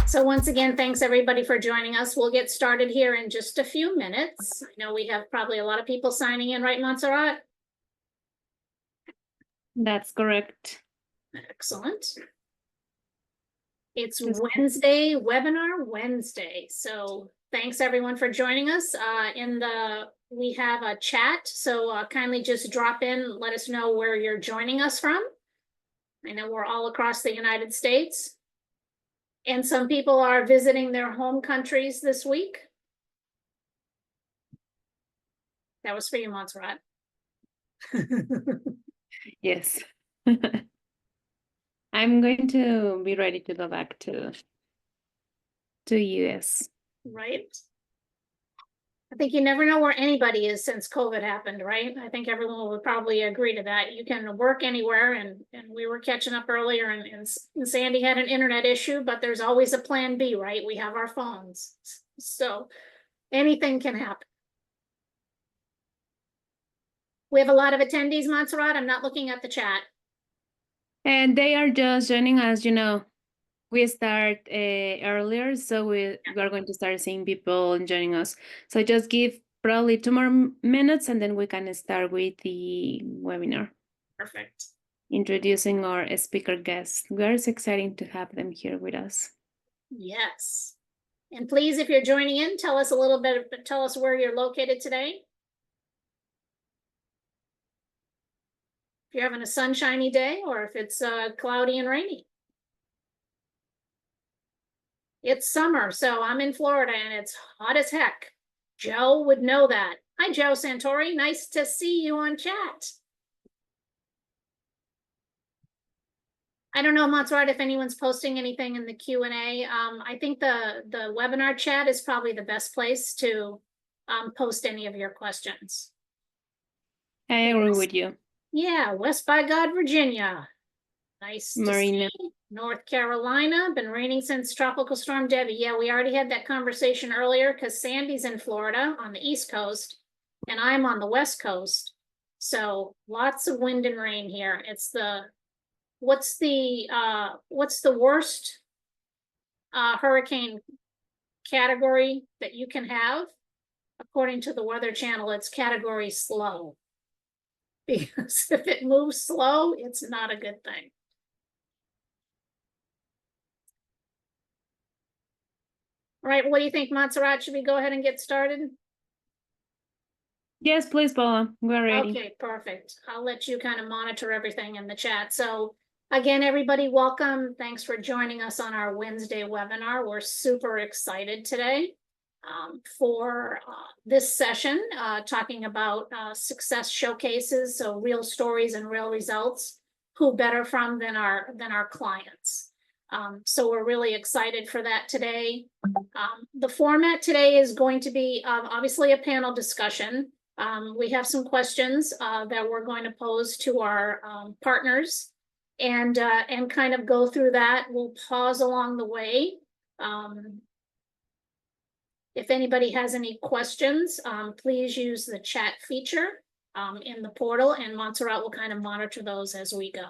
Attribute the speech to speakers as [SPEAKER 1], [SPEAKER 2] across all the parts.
[SPEAKER 1] So once again, thanks everybody for joining us. We'll get started here in just a few minutes. I know we have probably a lot of people signing in, right, Montserrat?
[SPEAKER 2] That's correct.
[SPEAKER 1] Excellent. It's Wednesday, Webinar Wednesday. So thanks everyone for joining us. We have a chat, so kindly just drop in, let us know where you're joining us from. I know we're all across the United States. And some people are visiting their home countries this week. That was for you, Montserrat.
[SPEAKER 2] Yes. I'm going to be ready to go back to US.
[SPEAKER 1] Right. I think you never know where anybody is since COVID happened, right? I think everyone would probably agree to that. You can work anywhere, and we were catching up earlier, and Sandy had an internet issue, but there's always a plan B, right? We have our phones, so anything can happen. We have a lot of attendees, Montserrat. I'm not looking at the chat.
[SPEAKER 2] And they are just joining us, you know. We start earlier, so we are going to start seeing people joining us. So just give probably 2 more minutes, and then we can start with the webinar.
[SPEAKER 1] Perfect.
[SPEAKER 2] Introducing our speaker guests. Very exciting to have them here with us.
[SPEAKER 1] Yes. And please, if you're joining in, tell us a little bit, tell us where you're located today. If you're having a sunshiny day, or if it's cloudy and rainy. It's summer, so I'm in Florida and it's hot as heck. Joe would know that. Hi, Joe Santori. Nice to see you on chat. I don't know, Montserrat, if anyone's posting anything in the Q&A. I think the webinar chat is probably the best place to post any of your questions.
[SPEAKER 2] I agree with you.
[SPEAKER 1] Yeah, West by God, Virginia. Nice
[SPEAKER 2] Marina.
[SPEAKER 1] to see. North Carolina, been raining since Tropical Storm Debbie. Yeah, we already had that conversation earlier because Sandy's in Florida on the East Coast and I'm on the West Coast. So lots of wind and rain here. It's what's the worst hurricane category that you can have? According to the Weather Channel, it's category slow. Because if it moves slow, it's not a good thing. All right, what do you think, Montserrat? Should we go ahead and get started?
[SPEAKER 2] Yes, please, Paula. We're ready.
[SPEAKER 1] Okay, perfect. I'll let you kind of monitor everything in the chat. So again, everybody, welcome. Thanks for joining us on our Wednesday webinar. We're super excited today for this session, talking about success showcases, so real stories and real results. Who better from than our clients? So we're really excited for that today. The format today is going to be obviously a panel discussion. We have some questions that we're going to pose to our partners and kind of go through that. We'll pause along the way. If anybody has any questions, please use the chat feature in the portal, and Montserrat will kind of monitor those as we go.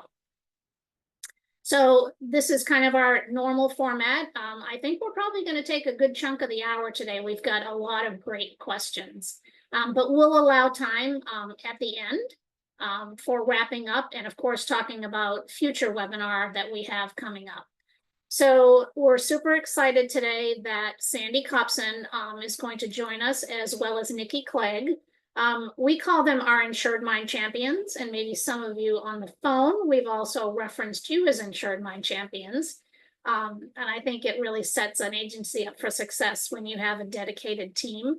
[SPEAKER 1] So this is kind of our normal format. I think we're probably going to take a good chunk of the hour today. We've got a lot of great questions, but we'll allow time at the end for wrapping up and of course talking about future webinar that we have coming up. So we're super excited today that Sandi Copson is going to join us, as well as Nicole Clegg. We call them our InsuredMine champions, and maybe some of you on the phone, we've also referenced you as InsuredMine champions. And I think it really sets an agency up for success when you have a dedicated team,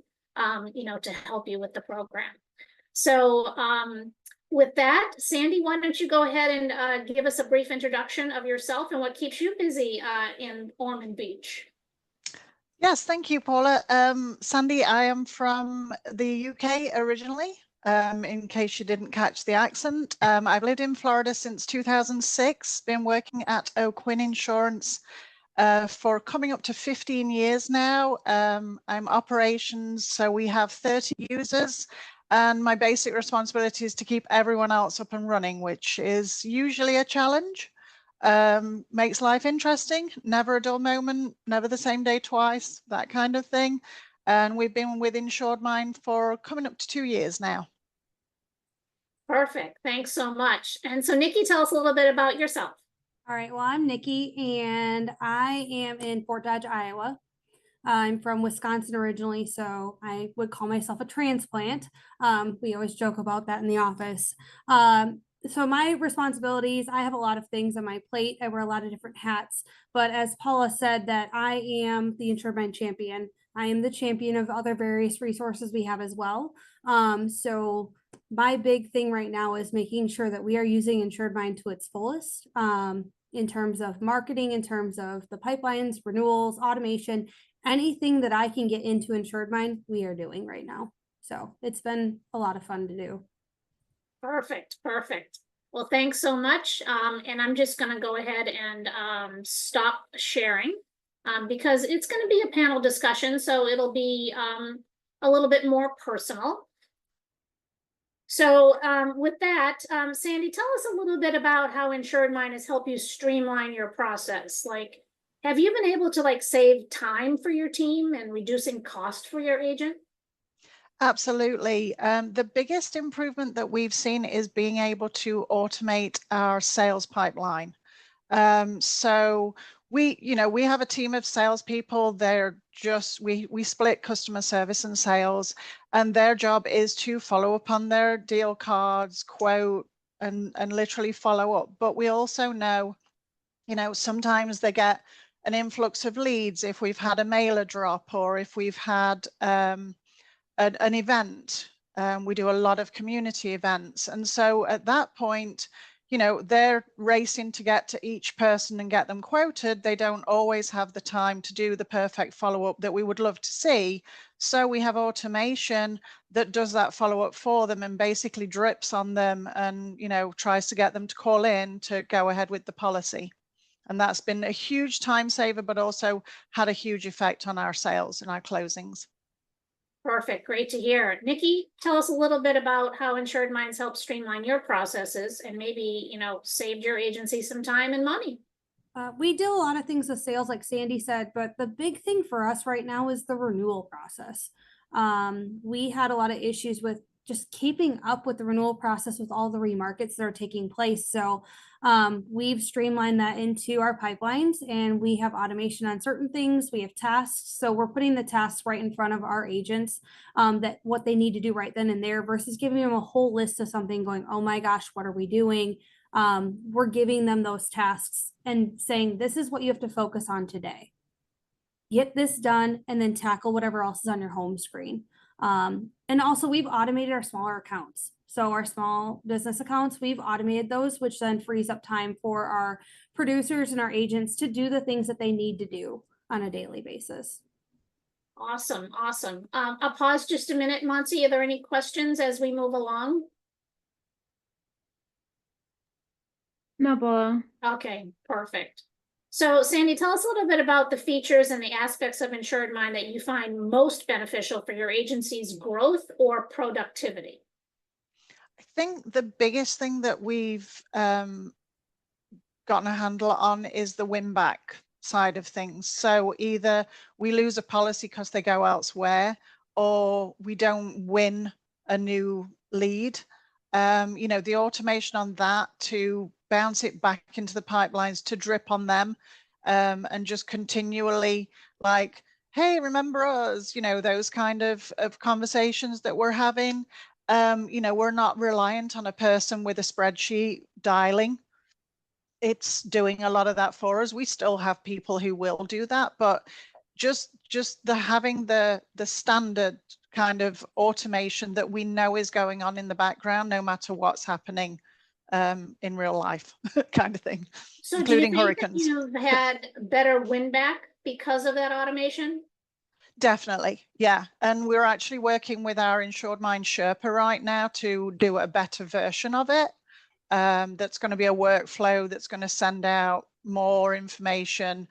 [SPEAKER 1] you know, to help you with the program. So with that, Sandi, why don't you go ahead and give us a brief introduction of yourself and what keeps you busy in Ormond Beach?
[SPEAKER 3] Yes, thank you, Paula. Sandi, I am from the UK originally, in case you didn't catch the accent. I've lived in Florida since 2006, been working at O'Quinn Insurance for coming up to 15 years now. I'm operations, so we have 30 users, and my basic responsibility is to keep everyone else up and running, which is usually a challenge. makes life interesting, never a dull moment, never the same day twice, that kind of thing. And we've been with InsuredMine for coming up to 2 years now.
[SPEAKER 1] Perfect. Thanks so much. And so Nikki, tell us a little bit about yourself.
[SPEAKER 4] All right, well, I'm Nikki and I am in Fort Dodge, Iowa. I'm from Wisconsin originally, so I would call myself a transplant. We always joke about that in the office. So my responsibilities, I have a lot of things on my plate. I wear a lot of different hats, but as Paula said, that I am the InsuredMine champion. I am the champion of other various resources we have as well. So my big thing right now is making sure that we are using InsuredMine to its fullest, in terms of marketing, in terms of the pipelines, renewals, automation, anything that I can get into InsuredMine, we are doing right now. So it's been a lot of fun to do.
[SPEAKER 1] Perfect, perfect. Well, thanks so much. And I'm just going to go ahead and stop sharing because it's going to be a panel discussion, so it'll be a little bit more personal. So with that, Sandi, tell us a little bit about how InsuredMine has helped you streamline your process. Like, have you been able to like save time for your team and reducing cost for your agent?
[SPEAKER 3] Absolutely. The biggest improvement that we've seen is being able to automate our sales pipeline. So we have a team of salespeople. They're just, we split customer service and sales, and their job is to follow up on their deal cards, quote, and literally follow up. But we also know, sometimes they get an influx of leads if we've had a mailer drop or if we've had an event. We do a lot of community events. And so at that point, they're racing to get to each person and get them quoted. They don't always have the time to do the perfect follow-up that we would love to see. So we have automation that does that follow-up for them and basically drips on them and, tries to get them to call in to go ahead with the policy. And that's been a huge time saver, but also had a huge effect on our sales and our closings.
[SPEAKER 1] Perfect. Great to hear. Nikki, tell us a little bit about how InsuredMine's helped streamline your processes and maybe, saved your agency some time and money.
[SPEAKER 4] We do a lot of things with sales, like Sandi said, but the big thing for us right now is the renewal process. We had a lot of issues with just keeping up with the renewal process with all the remarkets that are taking place. So we've streamlined that into our pipelines, and we have automation on certain things. We have tasks. So we're putting the tasks right in front of our agents, that what they need to do right then and there, versus giving them a whole list of something going, oh my gosh, what are we doing? We're giving them those tasks and saying, this is what you have to focus on today. Get this done and then tackle whatever else is on your home screen. And also we've automated our smaller accounts. So our small business accounts, we've automated those, which then frees up time for our producers and our agents to do the things that they need to do on a daily basis.
[SPEAKER 1] Awesome. Awesome. I'll pause just a minute. Monty, are there any questions as we move along?
[SPEAKER 2] No, Paula.
[SPEAKER 1] Okay, perfect. So Sandi, tell us a little bit about the features and the aspects of InsuredMine that you find most beneficial for your agency's growth or productivity.
[SPEAKER 3] I think the biggest thing that we've gotten a handle on is the win back side of things. So either we lose a policy because they go elsewhere, or we don't win a new lead. The automation on that to bounce it back into the pipelines, to drip on them, and just continually like, hey, remember us, those kind of conversations that we're having. We're not reliant on a person with a spreadsheet dialing. It's doing a lot of that for us. We still have people who will do that, but just having the standard kind of automation that we know is going on in the background, no matter what's happening in real life, kind of thing,
[SPEAKER 1] So
[SPEAKER 3] including
[SPEAKER 1] do you think
[SPEAKER 3] hurricanes.
[SPEAKER 1] that you've had better win back because of that automation?
[SPEAKER 3] Definitely, yeah. And we're actually working with our InsuredMine Sherpa right now to do a better version of it. That's going to be a workflow that's going to send out more information,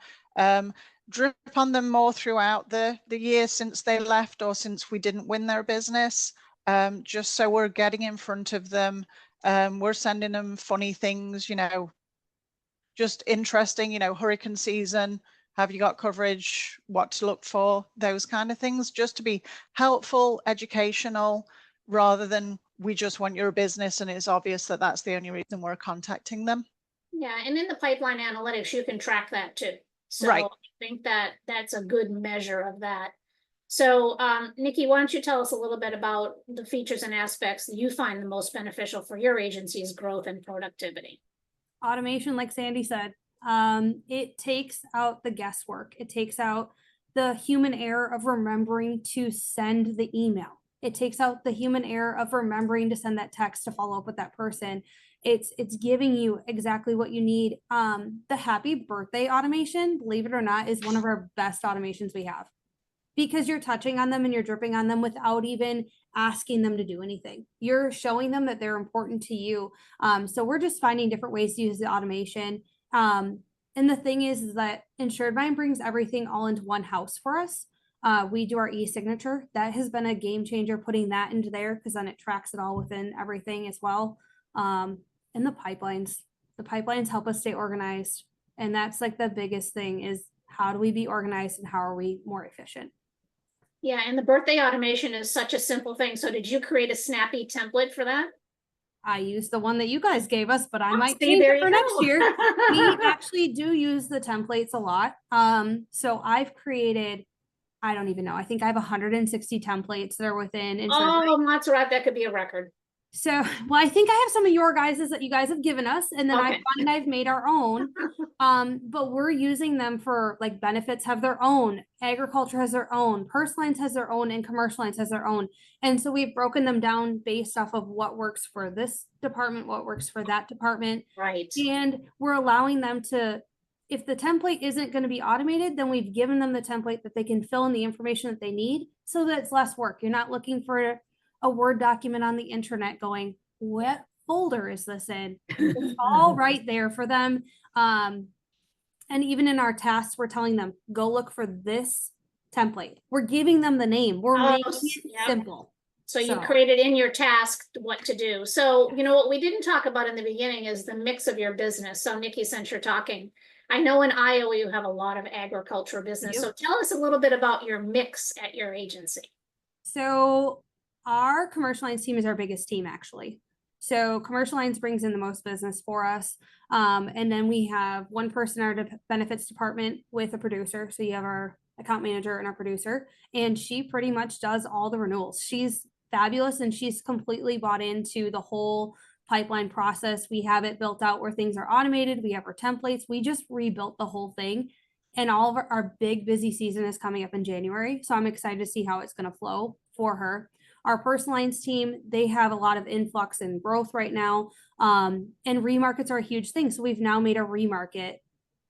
[SPEAKER 3] drip on them more throughout the year since they left or since we didn't win their business, just so we're getting in front of them. We're sending them funny things, just interesting, you know, hurricane season, have you got coverage, what to look for, those kind of things, just to be helpful, educational, rather than we just want your business and it's obvious that that's the only reason we're contacting them.
[SPEAKER 1] Yeah, and in the pipeline analytics, you can track that too. So
[SPEAKER 3] Right.
[SPEAKER 1] I think that that's a good measure of that. So Nikki, why don't you tell us a little bit about the features and aspects that you find the most beneficial for your agency's growth and productivity?
[SPEAKER 4] Automation, like Sandi said, it takes out the guesswork. It takes out the human error of remembering to send the email. It takes out the human error of remembering to send that text to follow up with that person. It's giving you exactly what you need. The happy birthday automation, believe it or not, is one of our best automations we have, because you're touching on them and you're dripping on them without even asking them to do anything. You're showing them that they're important to you. So we're just finding different ways to use the automation. And the thing is that InsuredMine brings everything all into one house for us. We do our e-signature. That has been a game changer, putting that into there, because then it tracks it all within everything as well. And the pipelines help us stay organized. And that's like the biggest thing, is how do we be organized and how are we more efficient?
[SPEAKER 1] Yeah, and the birthday automation is such a simple thing. So did you create a snappy template for that?
[SPEAKER 4] I used the one that you guys gave us, but I
[SPEAKER 1] Oh,
[SPEAKER 4] might
[SPEAKER 1] see,
[SPEAKER 4] change
[SPEAKER 1] there
[SPEAKER 4] it for
[SPEAKER 1] you
[SPEAKER 4] next
[SPEAKER 1] go.
[SPEAKER 4] year. We actually do use the templates a lot. So I've created, I don't even know, I think I have 160 templates that are within InsuredMine.
[SPEAKER 1] Oh, that's right. That could be a record.
[SPEAKER 4] So, well, I think I have some of your guys's that you guys have given us, and then
[SPEAKER 1] Okay.
[SPEAKER 4] I've made our own. But we're using them for, like, benefits have their own, agriculture has their own, personal lines has their own, and commercial lines has their own. And so we've broken them down based off of what works for this department, what works for that department.
[SPEAKER 1] Right.
[SPEAKER 4] And we're allowing them to, if the template isn't going to be automated, then we've given them the template that they can fill in the information that they need, so that it's less work. You're not looking for a Word document on the internet going, what folder is this in? It's all right there for them. And even in our tasks, we're telling them, go look for this template. We're giving them the name. We're making it simple.
[SPEAKER 1] So you created in your task what to do. So, you know, what we didn't talk about in the beginning is the mix of your business. So Nikki, since you're talking, I know in Iowa you have a lot of agricultural business. So tell us a little bit about your mix at your agency.
[SPEAKER 4] So our commercial lines team is our biggest team, actually. So commercial lines brings in the most business for us. And then we have one person in our benefits department with a producer. So you have our account manager and our producer, and she pretty much does all the renewals. She's fabulous, and she's completely bought into the whole pipeline process. We have it built out where things are automated. We have our templates. We just rebuilt the whole thing. And all of our big busy season is coming up in January. So I'm excited to see how it's going to flow for her. Our personal lines team, they have a lot of influx and growth right now. And remarkets are a huge thing. So we've now made a remarket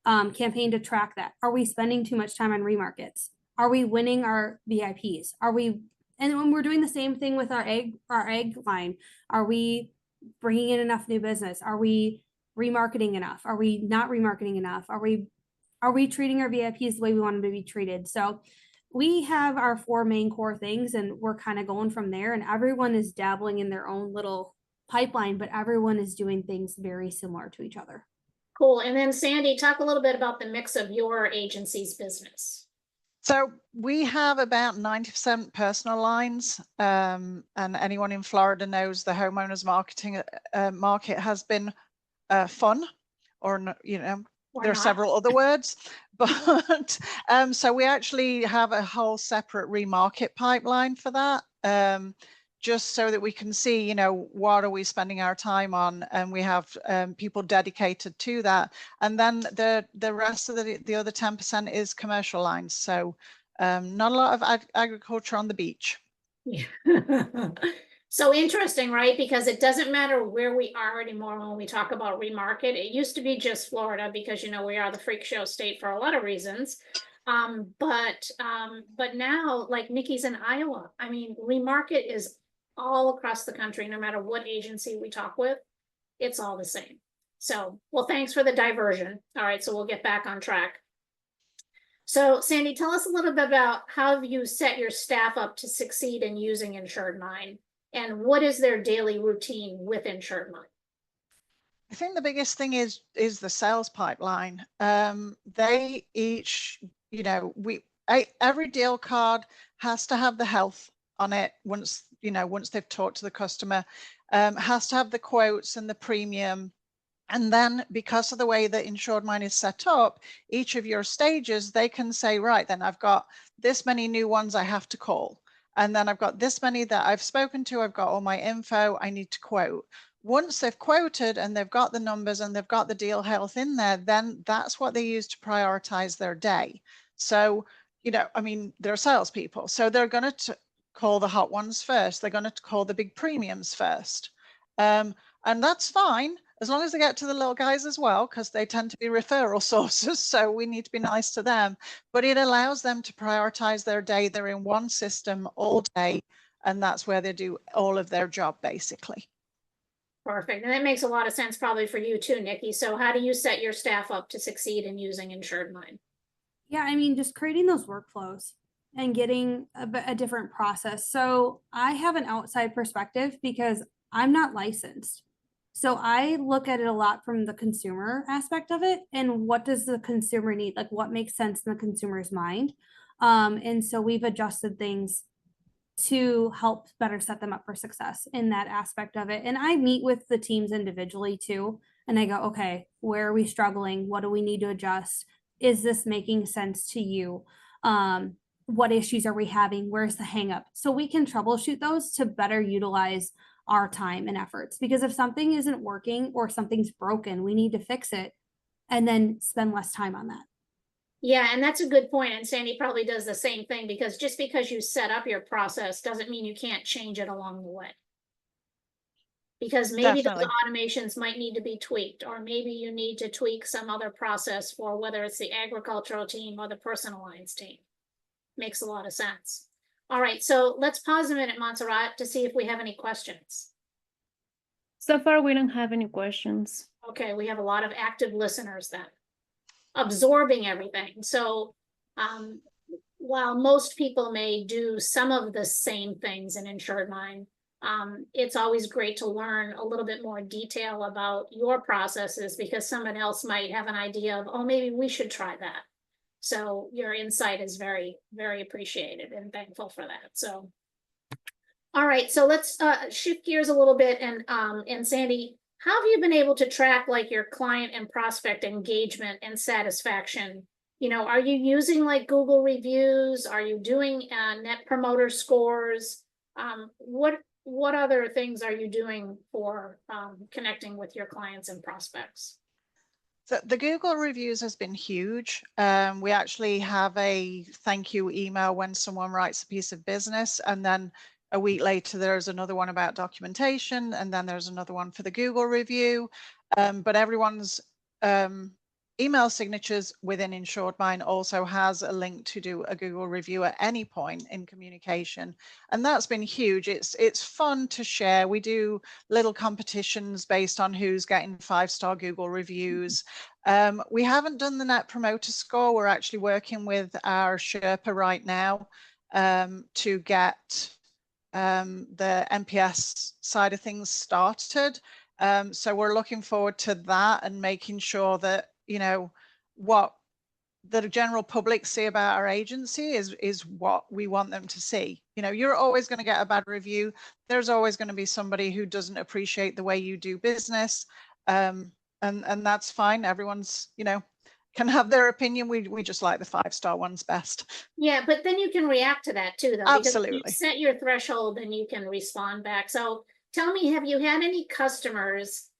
[SPEAKER 4] campaign to track that. Are we spending too much time on remarkets? Are we winning our VIPs? Are we, and when we're doing the same thing with our egg line, are we bringing in enough new business? Are we remarketing enough? Are we not remarketing enough? Are we treating our VIPs the way we want them to be treated? So we have our 4 main core things, and we're kind of going from there, and everyone is dabbling in their own little pipeline, but everyone is doing things very similar to each other.
[SPEAKER 1] Cool. And then Sandi, talk a little bit about the mix of your agency's business.
[SPEAKER 3] So we have about 90% personal lines, and anyone in Florida knows the homeowners marketing market has been fun, or, you know, there are several other words, but so we actually have a whole separate remarket pipeline for that, just so that we can see, you know, what are we spending our time on, and we have people dedicated to that. And then the rest of the other 10% is commercial lines. So not a lot of agriculture on the beach.
[SPEAKER 1] Yeah. So interesting, right? Because it doesn't matter where we are anymore when we talk about remarket. It used to be just Florida, because, you know, we are the freak show state for a lot of reasons. But now, like Nikki's in Iowa, I mean, remarket is all across the country, no matter what agency we talk with, it's all the same. So, well, thanks for the diversion. All right, so we'll get back on track. So Sandi, tell us a little bit about how you set your staff up to succeed in using InsuredMine, and what is their daily routine with InsuredMine?
[SPEAKER 3] I think the biggest thing is the sales pipeline. They each, you know, every deal card has to have the health on it once, you know, once they've talked to the customer, has to have the quotes and the premium. And then because of the way that InsuredMine is set up, each of your stages, they can say, right, then I've got this many new ones I have to call. And then I've got this many that I've spoken to, I've got all my info, I need to quote. Once they've quoted and they've got the numbers and they've got the deal health in there, then that's what they use to prioritize their day. So, you know, I mean, they're salespeople, so they're going to call the hot ones first. They're going to call the big premiums first. And that's fine, as long as they get to the little guys as well, because they tend to be referral sources. So we need to be nice to them, but it allows them to prioritize their day. They're in one system all day, and that's where they do all of their job, basically.
[SPEAKER 1] Perfect. And that makes a lot of sense probably for you too, Nikki. So how do you set your staff up to succeed in using InsuredMine?
[SPEAKER 4] Yeah, I mean, just creating those workflows and getting a different process. So I have an outside perspective because I'm not licensed. So I look at it a lot from the consumer aspect of it and what does the consumer need? Like what makes sense in the consumer's mind? And so we've adjusted things to help better set them up for success in that aspect of it. And I meet with the teams individually too. And I go, okay, where are we struggling? What do we need to adjust? Is this making sense to you? What issues are we having? Where's the hang up? So we can troubleshoot those to better utilize our time and efforts. Because if something isn't working or something's broken, we need to fix it and then spend less time on that.
[SPEAKER 1] Yeah, and that's a good point. And Sandi probably does the same thing, because just because you set up your process doesn't mean you can't change it along the way. Because maybe
[SPEAKER 3] Definitely.
[SPEAKER 1] those automations might need to be tweaked, or maybe you need to tweak some other process for whether it's the agricultural team or the personal lines team. Makes a lot of sense. All right, so let's pause a minute, Montserrat, to see if we have any questions.
[SPEAKER 2] So far, we don't have any questions.
[SPEAKER 1] Okay, we have a lot of active listeners then, absorbing everything. So while most people may do some of the same things in InsuredMine, it's always great to learn a little bit more detail about your processes, because someone else might have an idea of, oh, maybe we should try that. So your insight is very, very appreciated, and thankful for that. So, all right, so let's shift gears a little bit. And Sandi, how have you been able to track like your client and prospect engagement and satisfaction? You know, are you using like Google reviews? Are you doing net promoter scores? What other things are you doing for connecting with your clients and prospects?
[SPEAKER 3] So the Google reviews has been huge. We actually have a thank you email when someone writes a piece of business, and then a week later there's another one about documentation, and then there's another one for the Google review. But everyone's email signatures within InsuredMine also has a link to do a Google review at any point in communication. And that's been huge. It's fun to share. We do little competitions based on who's getting 5-star Google reviews. We haven't done the Net Promoter Score. We're actually working with our Sherpa right now to get the NPS side of things started. So we're looking forward to that and making sure that, you know, what the general public see about our agency is what we want them to see. You know, you're always going to get a bad review. There's always going to be somebody who doesn't appreciate the way you do business. And that's fine. Everyone's, you know, can have their opinion. We just like the 5-star ones best.
[SPEAKER 1] Yeah, but then you can react to that too, though.
[SPEAKER 3] Absolutely.
[SPEAKER 1] Because you set your threshold and you can respond back. So tell me, have you had any customers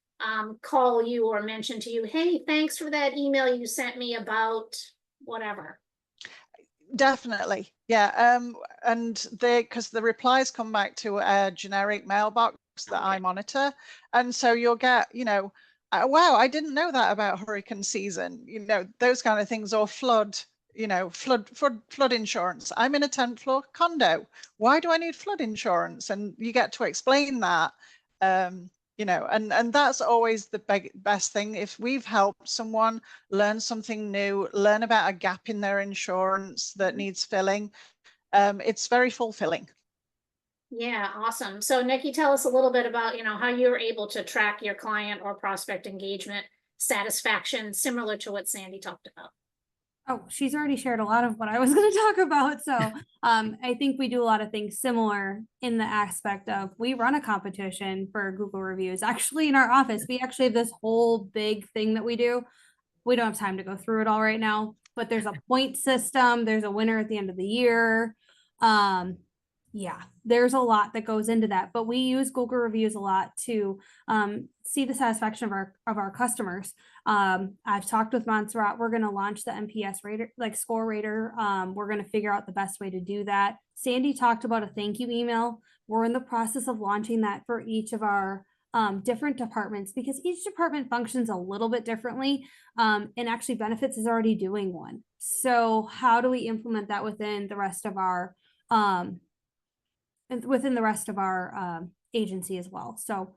[SPEAKER 1] call you or mention to you, hey, thanks for that email you sent me about whatever?
[SPEAKER 3] Definitely. Yeah. And because the replies come back to a generic mailbox that I monitor. And so you'll get, you know, wow, I didn't know that about hurricane season, you know, those kind of things, or flood, you know, flood insurance. I'm in a 10th floor condo. Why do I need flood insurance? And you get to explain that. You know, and that's always the best thing. If we've helped someone learn something new, learn about a gap in their insurance that needs filling, it's very fulfilling.
[SPEAKER 1] Yeah, awesome. So Nikki, tell us a little bit about, how you're able to track your client or prospect engagement satisfaction, similar to what Sandi talked about.
[SPEAKER 4] Oh, she's already shared a lot of what I was going to talk about. So I think we do a lot of things similar in the aspect of we run a competition for Google reviews. Actually, in our office, we actually have this whole big thing that we do. We don't have time to go through it all right now, but there's a point system. There's a winner at the end of the year. Yeah, there's a lot that goes into that, but we use Google reviews a lot to see the satisfaction of our customers. I've talked with Montserrat. We're going to launch the NPS rater, like score rater. We're going to figure out the best way to do that. Sandi talked about a thank you email. We're in the process of launching that for each of our different departments, because each department functions a little bit differently, and actually benefits is already doing one. So how do we implement that within the rest of our agency as well? So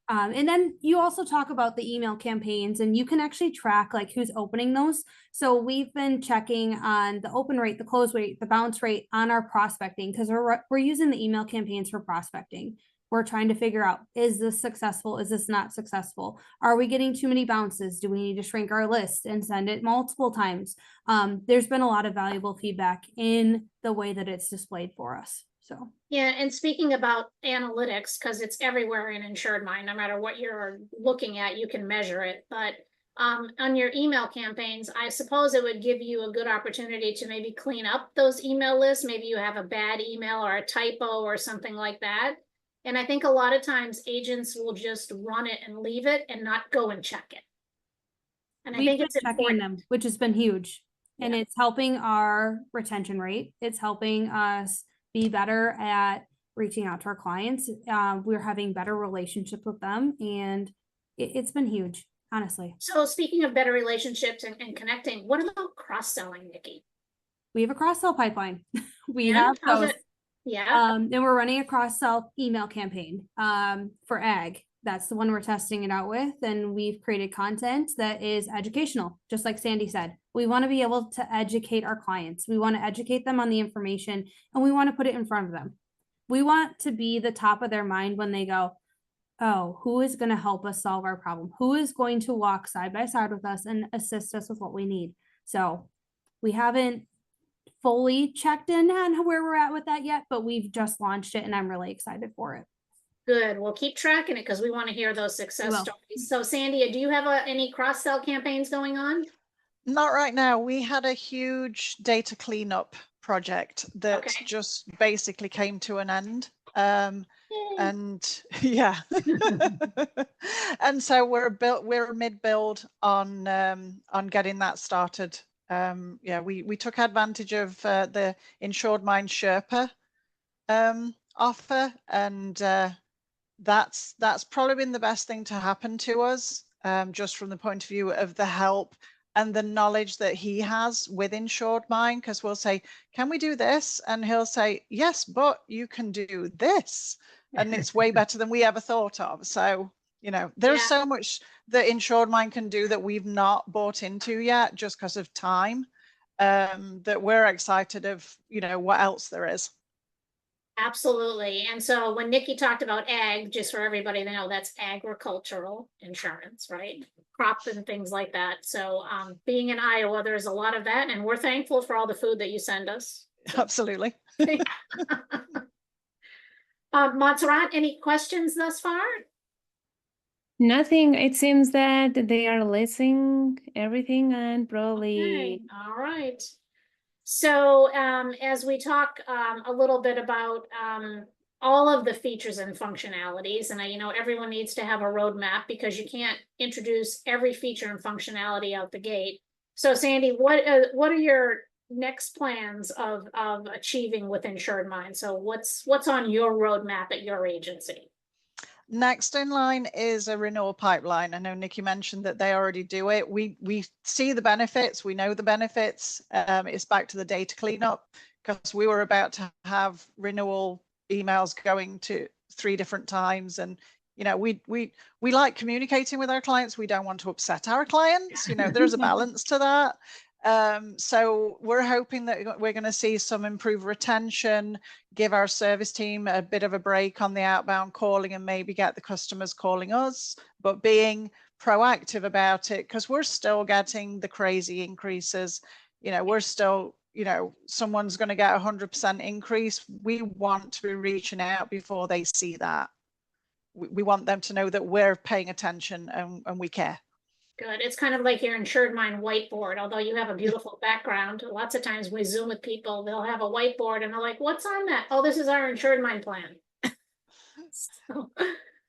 [SPEAKER 4] and then you also talk about the email campaigns, and you can actually track like who's opening those. So we've been checking on the open rate, the close rate, the bounce rate on our prospecting, because we're using the email campaigns for prospecting. We're trying to figure out, is this successful? Is this not successful? Are we getting too many bounces? Do we need to shrink our list and send it multiple times? There's been a lot of valuable feedback in the way that it's displayed for us. So
[SPEAKER 1] yeah, and speaking about analytics, because it's everywhere in InsuredMine, no matter what you're looking at, you can measure it. But on your email campaigns, I suppose it would give you a good opportunity to maybe clean up those email lists. Maybe you have a bad email or a typo or something like that. And I think a lot of times agents will just run it and leave it and not go and check it. And I think it's
[SPEAKER 4] checking them, which has been huge.
[SPEAKER 1] Yeah.
[SPEAKER 4] And it's helping our retention rate. It's helping us be better at reaching out to our clients. We're having better relationships with them, and it's been huge, honestly.
[SPEAKER 1] So speaking of better relationships and connecting, what about cross-selling, Nikki?
[SPEAKER 4] We have a cross-sell pipeline. We have those.
[SPEAKER 1] Yeah.
[SPEAKER 4] And we're running a cross-sell email campaign for ag. That's the one we're testing it out with. And we've created content that is educational, just like Sandi said. We want to be able to educate our clients. We want to educate them on the information, and we want to put it in front of them. We want to be the top of their mind when they go, oh, who is going to help us solve our problem? Who is going to walk side by side with us and assist us with what we need? So we haven't fully checked in on where we're at with that yet, but we've just launched it and I'm really excited for it.
[SPEAKER 1] Good. We'll keep tracking it because we want to hear those success stories. So Sandi, do you have any cross-sell campaigns going on?
[SPEAKER 3] Not right now. We had a huge data cleanup project that just basically came to an end. And yeah, and so we're mid-build on getting that started. Yeah, we took advantage of the InsuredMine Sherpa offer, and that's probably been the best thing to happen to us, just from the point of view of the help and the knowledge that he has with InsuredMine, because we'll say, can we do this? And he'll say, yes, but you can do this. And it's way better than we ever thought of. So, there's so much that InsuredMine can do that we've not bought into yet, just because of time, that we're excited of, what else there is.
[SPEAKER 1] Absolutely. And so when Nikki talked about ag, just for everybody to know, that's agricultural insurance, right? Crops and things like that. So being in Iowa, there's a lot of that, and we're thankful for all the food that you send us. So.
[SPEAKER 3] Absolutely.
[SPEAKER 1] Montserrat, any questions thus far?
[SPEAKER 2] Nothing. It seems that they are listening everything and probably.
[SPEAKER 1] Okay. All right. So as we talk a little bit about all of the features and functionalities, and everyone needs to have a roadmap because you can't introduce every feature and functionality out the gate. So Sandi, what are your next plans of achieving with InsuredMine? So what's on your roadmap at your agency?
[SPEAKER 3] Next in line is a renewal pipeline. I know Nikki mentioned that they already do it. We see the benefits. We know the benefits. It's back to the data cleanup, because we were about to have renewal emails going to 3 different times. And, we like communicating with our clients. We don't want to upset our clients. There's a balance to that. So we're hoping that we're going to see some improved retention, give our service team a bit of a break on the outbound calling and maybe get the customers calling us, but being proactive about it, because we're still getting the crazy increases. You know, we're still, you know, someone's going to get 100% increase. We want to be reaching out before they see that. We want them to know that we're paying attention and we care.
[SPEAKER 1] Good. It's kind of like your InsuredMine whiteboard, although you have a beautiful background. Lots of times we Zoom with people, they'll have a whiteboard and they're like, what's on that? Oh, this is our InsuredMine plan. So,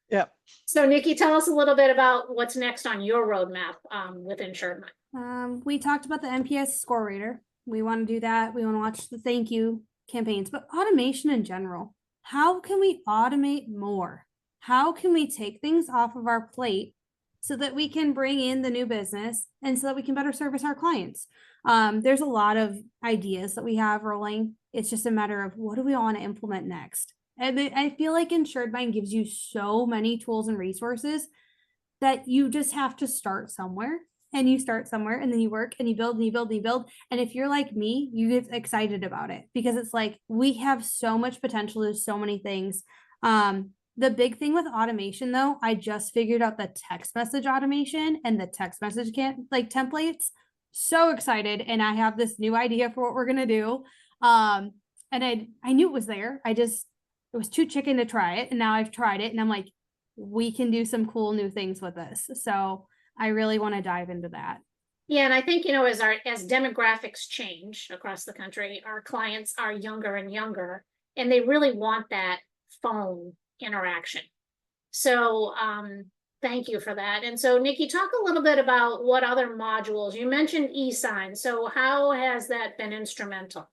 [SPEAKER 3] yeah.
[SPEAKER 1] So Nikki, tell us a little bit about what's next on your roadmap with InsuredMine.
[SPEAKER 4] We talked about the NPS score rater. We want to do that. We want to watch the thank you campaigns, but automation in general. How can we automate more? How can we take things off of our plate so that we can bring in the new business and so that we can better service our clients? There's a lot of ideas that we have rolling. It's just a matter of what do we want to implement next? And I feel like InsuredMine gives you so many tools and resources that you just have to start somewhere, and you start somewhere and then you work and you build and you build and you build. And if you're like me, you get excited about it because it's like, we have so much potential. There's so many things. The big thing with automation though, I just figured out the text message automation and the text message templates. So excited. And I have this new idea for what we're going to do. And I knew it was there. It was too chicken to try it. And now I've tried it and I'm like, we can do some cool new things with this. So I really want to dive into that.
[SPEAKER 1] Yeah, and I think, you know, as demographics change across the country, our clients are younger and younger, and they really want that phone interaction. So thank you for that. And so Nikki, talk a little bit about what other modules. You mentioned e-sign. So how has that been instrumental?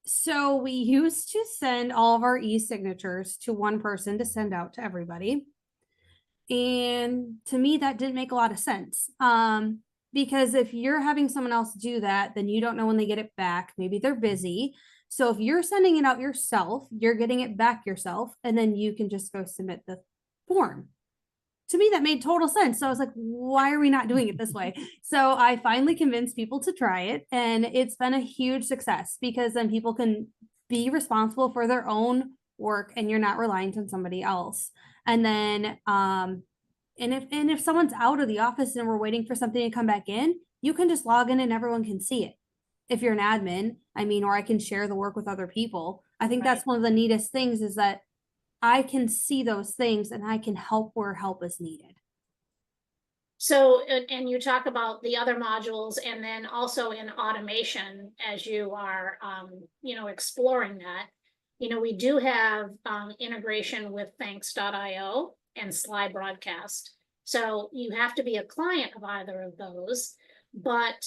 [SPEAKER 4] So we used to send all of our e-signatures to one person to send out to everybody. And to me, that didn't make a lot of sense. Because if you're having someone else do that, then you don't know when they get it back. Maybe they're busy. So if you're sending it out yourself, you're getting it back yourself, and then you can just go submit the form. To me, that made total sense. So I was like, why are we not doing it this way? So I finally convinced people to try it, and it's been a huge success because then people can be responsible for their own work and you're not reliant on somebody else. And then, and if someone's out of the office and we're waiting for something to come back in, you can just log in and everyone can see it. If you're an admin, or I can share the work with other people. I think that's one of the neatest things is that I can see those things and I can help where help is needed.
[SPEAKER 1] So, and you talk about the other modules and then also in automation as you are, exploring that. We do have integration with thanks.io and Sly Broadcast. So you have to be a client of either of those, but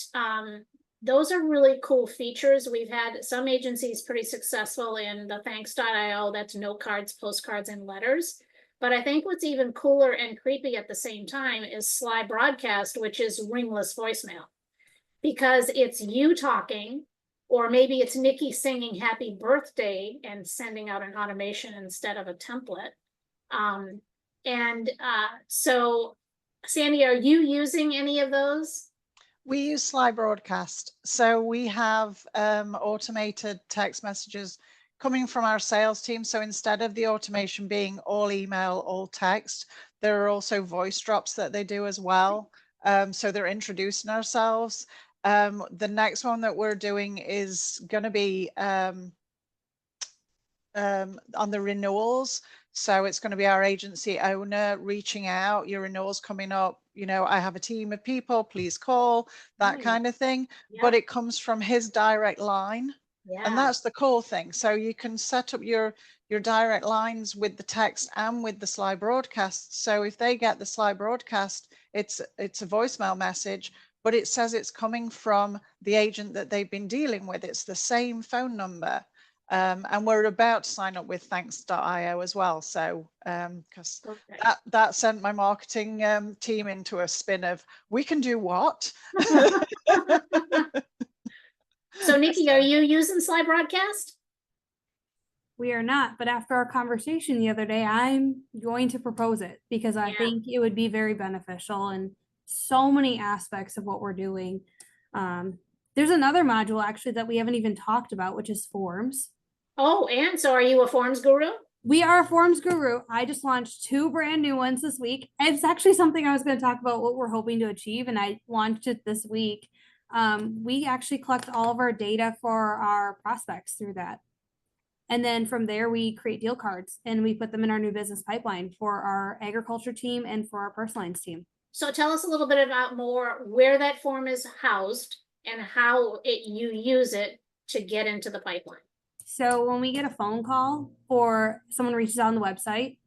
[SPEAKER 1] those are really cool features. We've had some agencies pretty successful in the thanks.io, that's note cards, postcards, and letters. But I think what's even cooler and creepy at the same time is Sly Broadcast, which is ringless voicemail, because it's you talking. Or maybe it's Nikki singing happy birthday and sending out an automation instead of a template. So Sandi, are you using any of those?
[SPEAKER 3] We use Sly Broadcast. So we have automated text messages coming from our sales team. So instead of the automation being all email, all text, there are also voice drops that they do as well. So they're introducing ourselves. The next one that we're doing is going to be on the renewals. So it's going to be our agency owner reaching out, your renewals coming up, I have a team of people, please call, that kind of thing. Yeah. But it comes from his direct line. Yeah. And that's the cool thing. So you can set up your direct lines with the text and with the Sly Broadcast. So if they get the Sly Broadcast, it's a voicemail message, but it says it's coming from the agent that they've been dealing with. It's the same phone number. And we're about to sign up with thanks.io as well. So because that sent my marketing team into a spin of, we can do what?
[SPEAKER 1] So Nikki, are you using Sly Broadcast?
[SPEAKER 4] We are not, but after our conversation the other day, I'm going to propose it because I think it would be very beneficial in so many aspects of what we're doing. There's another module actually that we haven't even talked about, which is forms.
[SPEAKER 1] Oh, and so are you a forms guru?
[SPEAKER 4] We are a forms guru. I just launched 2 brand new ones this week. It's actually something I was going to talk about what we're hoping to achieve, and I launched it this week. We actually collect all of our data for our prospects through that. And then from there, we create deal cards and we put them in our new business pipeline for our agriculture team and for our personal lines team.
[SPEAKER 1] So tell us a little bit about more where that form is housed and how you use it to get into the pipeline.
[SPEAKER 4] So when we get a phone call or someone reaches out on the website,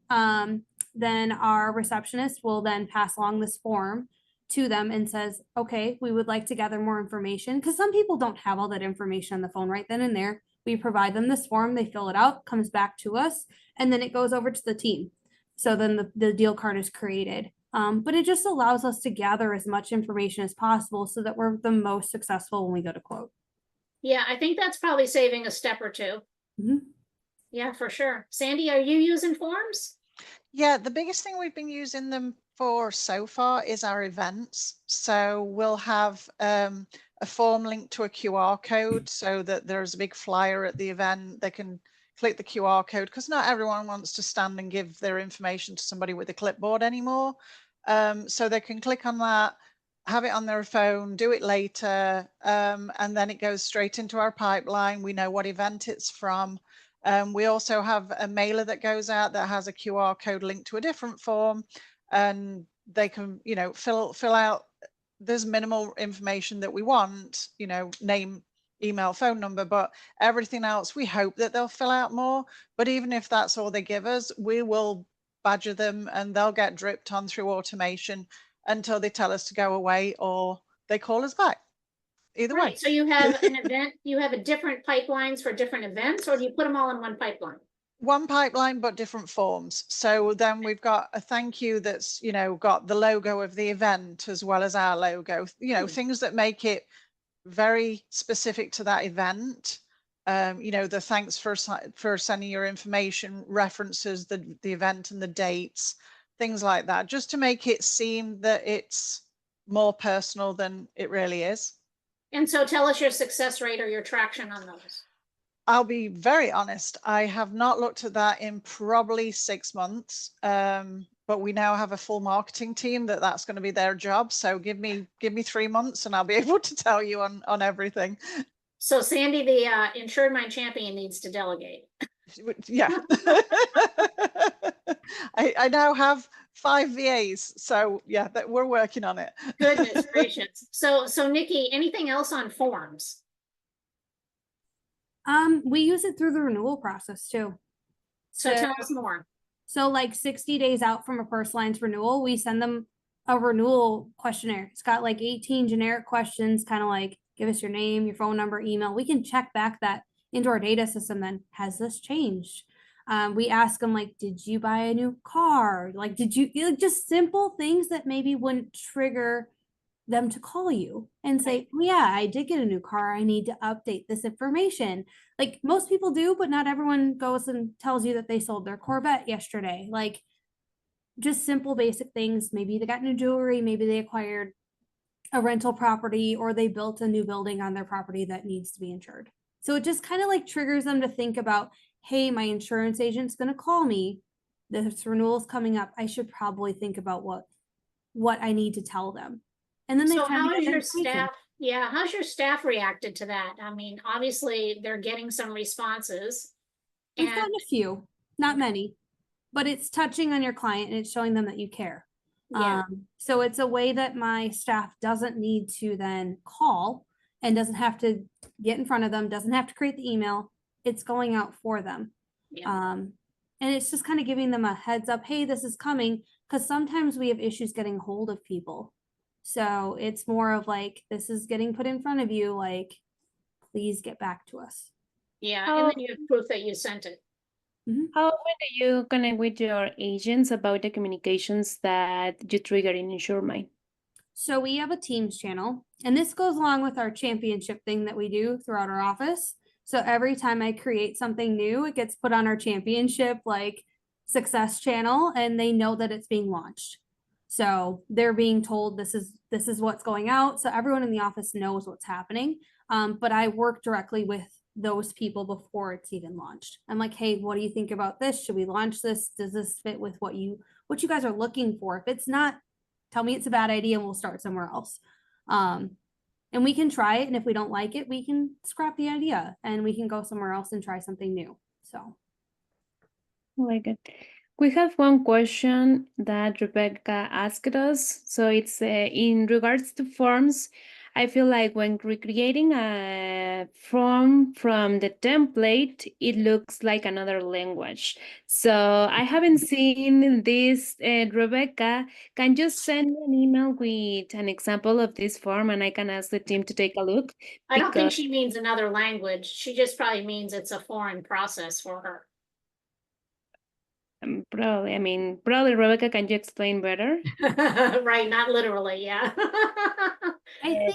[SPEAKER 4] then our receptionist will then pass along this form to them and says, okay, we would like to gather more information, because some people don't have all that information on the phone right then and there. We provide them this form, they fill it out, comes back to us, and then it goes over to the team. So then the deal card is created. But it just allows us to gather as much information as possible so that we're the most successful when we go to quote.
[SPEAKER 1] Yeah, I think that's probably saving a step or two.
[SPEAKER 4] Mm-hmm.
[SPEAKER 1] Yeah, for sure. Sandi, are you using forms?
[SPEAKER 3] Yeah, the biggest thing we've been using them for so far is our events. So we'll have a form linked to a QR code so that there's a big flyer at the event. They can click the QR code because not everyone wants to stand and give their information to somebody with a clipboard anymore. So they can click on that, have it on their phone, do it later, and then it goes straight into our pipeline. We know what event it's from. We also have a mailer that goes out that has a QR code linked to a different form, and they can, you know, fill out. There's minimal information that we want, you know, name, email, phone number, but everything else we hope that they'll fill out more. But even if that's all they give us, we will badger them and they'll get dripped on through automation until they tell us to go away or they call us back. Either way.
[SPEAKER 1] So you have an event, you have a different pipelines for different events, or do you put them all in one pipeline?
[SPEAKER 3] One pipeline, but different forms. So then we've got a thank you that's, you know, got the logo of the event as well as our logo, you know, things that make it very specific to that event. You know, the thanks for sending your information, references the event and the dates, things like that, just to make it seem that it's more personal than it really is.
[SPEAKER 1] And so tell us your success rate or your traction on those.
[SPEAKER 3] I'll be very honest, I have not looked at that in probably 6 months, but we now have a full marketing team that's going to be their job. So give me 3 months and I'll be able to tell you on everything.
[SPEAKER 1] So Sandi, the InsuredMine champion, needs to delegate.
[SPEAKER 3] Yeah. I now have 5 VAs, so yeah, that we're working on it.
[SPEAKER 1] Goodness gracious. So Nikki, anything else on forms?
[SPEAKER 4] We use it through the renewal process too.
[SPEAKER 1] So tell us more.
[SPEAKER 4] So like 60 days out from a personal lines renewal, we send them a renewal questionnaire. It's got like 18 generic questions, kind of like give us your name, your phone number, email. We can check back that into our data system then. Has this changed? We ask them like, did you buy a new car? Like, did you, like, just simple things that maybe wouldn't trigger them to call you and say, oh, yeah, I did get a new car. I need to update this information. Like most people do, but not everyone goes and tells you that they sold their Corvette yesterday. Like just simple basic things. Maybe they got new jewelry. Maybe they acquired a rental property or they built a new building on their property that needs to be insured. So it just kind of like triggers them to think about, hey, my insurance agent's going to call me. This renewal is coming up. I should probably think about what I need to tell them. And then
[SPEAKER 1] so how is your staff? Yeah, how's your staff reacted to that? I mean, obviously they're getting some responses.
[SPEAKER 4] We've gotten a few, not many, but it's touching on your client and it's showing them that you care.
[SPEAKER 1] Yeah.
[SPEAKER 4] So it's a way that my staff doesn't need to then call and doesn't have to get in front of them, doesn't have to create the email. It's going out for them.
[SPEAKER 1] Yeah.
[SPEAKER 4] And it's just kind of giving them a heads up. Hey, this is coming. Because sometimes we have issues getting hold of people. So it's more of like, this is getting put in front of you. Like, please get back to us.
[SPEAKER 1] Yeah. And then you have proof that you sent it.
[SPEAKER 4] Mm-hmm.
[SPEAKER 2] How often do you connect with your agents about the communications that you trigger in InsuredMine?
[SPEAKER 4] So we have a Teams channel, and this goes along with our championship thing that we do throughout our office. So every time I create something new, it gets put on our championship like success channel, and they know that it's being launched. So they're being told this is what's going out. So everyone in the office knows what's happening. But I work directly with those people before it's even launched. I'm like, hey, what do you think about this? Should we launch this? Does this fit with what you guys are looking for? If it's not, tell me it's a bad idea and we'll start somewhere else. And we can try it. And if we don't like it, we can scrap the idea and we can go somewhere else and try something new. So.
[SPEAKER 2] Very good. We have one question that Rebecca asked us. So it's in regards to forms. I feel like when recreating a form from the template, it looks like another language. So I haven't seen this, Rebecca. Can you send me an email with an example of this form and I can ask the team to take a look?
[SPEAKER 1] I don't think
[SPEAKER 2] Because-
[SPEAKER 1] she means another language. She just probably means it's a foreign process for her.
[SPEAKER 2] Probably Rebecca, can you explain better?
[SPEAKER 1] Right, not literally, yeah.
[SPEAKER 4] I think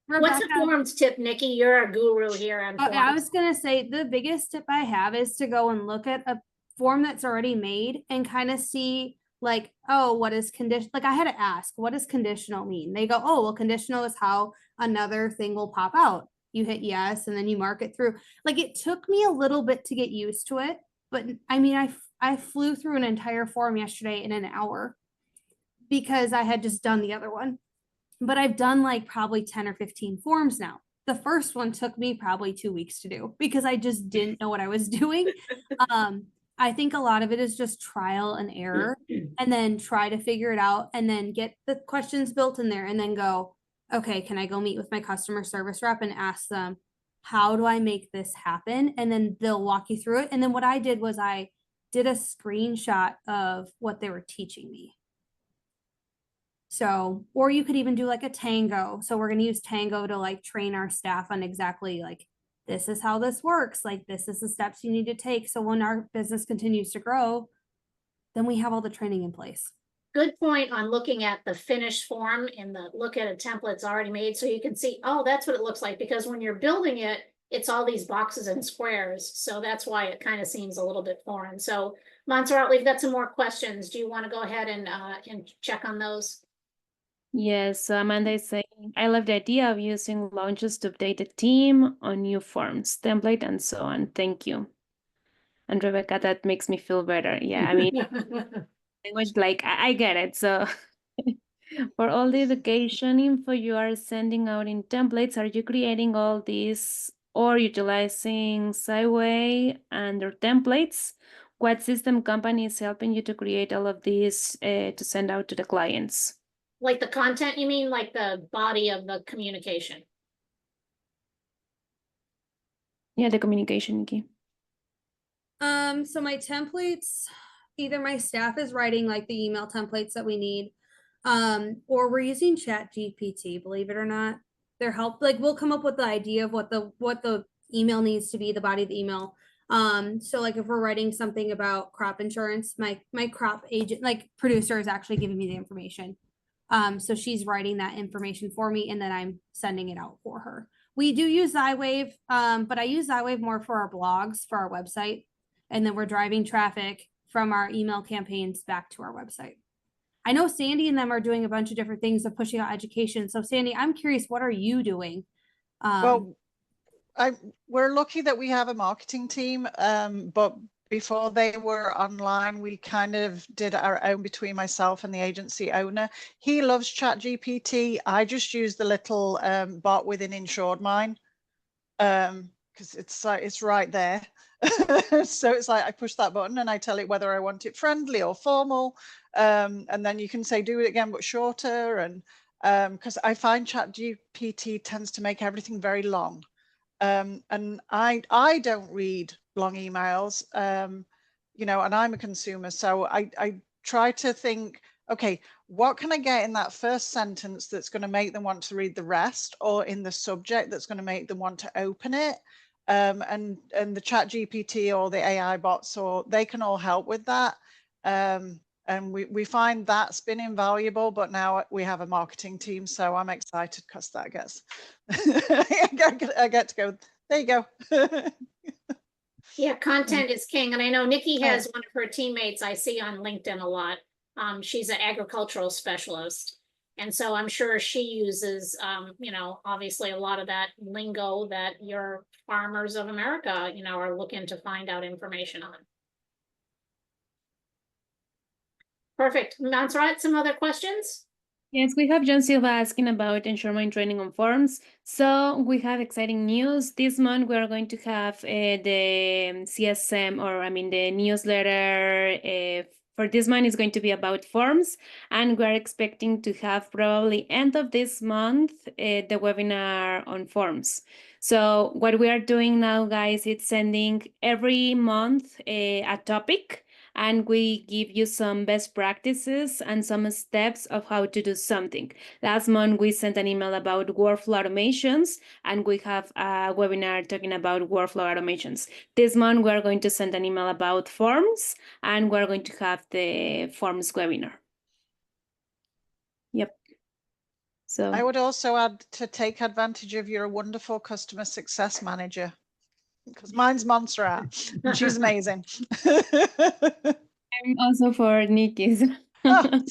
[SPEAKER 1] So, what's the
[SPEAKER 4] Rebecca,
[SPEAKER 1] forms tip, Nikki? You're a guru here on
[SPEAKER 4] I
[SPEAKER 1] forms.
[SPEAKER 4] was gonna say the biggest tip I have is to go and look at a form that's already made and kind of see like, oh, what is condition? Like I had to ask, what does conditional mean? They go, oh, well, conditional is how another thing will pop out. You hit yes, and then you mark it through. Like it took me a little bit to get used to it, but I mean, I flew through an entire form yesterday in an hour because I had just done the other one. But I've done like probably 10 or 15 forms now. The first one took me probably 2 weeks to do because I just didn't know what I was doing. I think a lot of it is just trial and error and then try to figure it out and then get the questions built in there and then go, okay, can I go meet with my customer service rep and ask them, how do I make this happen? And then they'll walk you through it. And then what I did was I did a screenshot of what they were teaching me. So, or you could even do like a Tango. So we're going to use Tango to like train our staff on exactly like, this is how this works. Like, this is the steps you need to take. So when our business continues to grow, then we have all the training in place.
[SPEAKER 1] Good point on looking at the finished form and the look at a template's already made so you can see, oh, that's what it looks like. Because when you're building it, it's all these boxes and squares. So that's why it kind of seems a little bit foreign. So Montserrat, we've got some more questions. Do you want to go ahead and check on those?
[SPEAKER 2] Yes, so Amanda is saying, I love the idea of using launches to update the team on new forms, template, and so on. Thank you. And Rebecca, that makes me feel better. Yeah, I mean, language, like, I get it. So for all the education info you are sending out in templates, are you creating all these or utilizing Sideway and their templates? What system company is helping you to create all of these to send out to the clients?
[SPEAKER 1] Like the content, you mean, like the body of the communication?
[SPEAKER 2] Yeah, the communication, Nikki.
[SPEAKER 4] So my templates, either my staff is writing like the email templates that we need, or we're using ChatGPT, believe it or not. They're like we'll come up with the idea of what the email needs to be, the body of the email. So like if we're writing something about crop insurance, my crop agent, like producer, is actually giving me the information. So she's writing that information for me and then I'm sending it out for her. We do use Zywave, but I use Zywave more for our blogs, for our website. And then we're driving traffic from our email campaigns back to our website. I know Sandy and them are doing a bunch of different things of pushing out education. So Sandy, I'm curious, what are you doing?
[SPEAKER 3] Well, we're lucky that we have a marketing team, but before they were online, we kind of did our own between myself and the agency owner. He loves ChatGPT. I just use the little bot within InsuredMine because it's right there. So it's like I push that button and I tell it whether I want it friendly or formal, and then you can say do it again but shorter. And because I find ChatGPT tends to make everything very long. And I don't read long emails, you know, and I'm a consumer. So I try to think, okay, what can I get in that first sentence that's going to make them want to read the rest, or in the subject that's going to make them want to open it? And the ChatGPT or the AI bots, or they can all help with that. And we find that's been invaluable, but now we have a marketing team, so I'm excited because that gets, I get to go, there you go.
[SPEAKER 1] Yeah, content is king. And I know Nikki has one of her teammates I see on LinkedIn a lot. She's an agricultural specialist. And so I'm sure she uses, you know, obviously a lot of that lingo that your farmers of America, you know, are looking to find out information on. Perfect. Montserrat, some other questions?
[SPEAKER 2] Yes, we have John Silva asking about InsuredMine training on forms. So we have exciting news. This month we are going to have the CSM, or I mean the newsletter for this month is going to be about forms, and we're expecting to have probably end of this month the webinar on forms. So what we are doing now, guys, is sending every month a topic, and we give you some best practices and some steps of how to do something. Last month, we sent an email about workflow automations, and we have a webinar talking about workflow automations. This month, we're going to send an email about forms, and we're going to have the forms webinar. Yep. So
[SPEAKER 3] I would also add to take advantage of your wonderful customer success manager, because mine's Montserrat. And she's amazing.
[SPEAKER 2] I'm also for Nikki's.
[SPEAKER 3] Oh,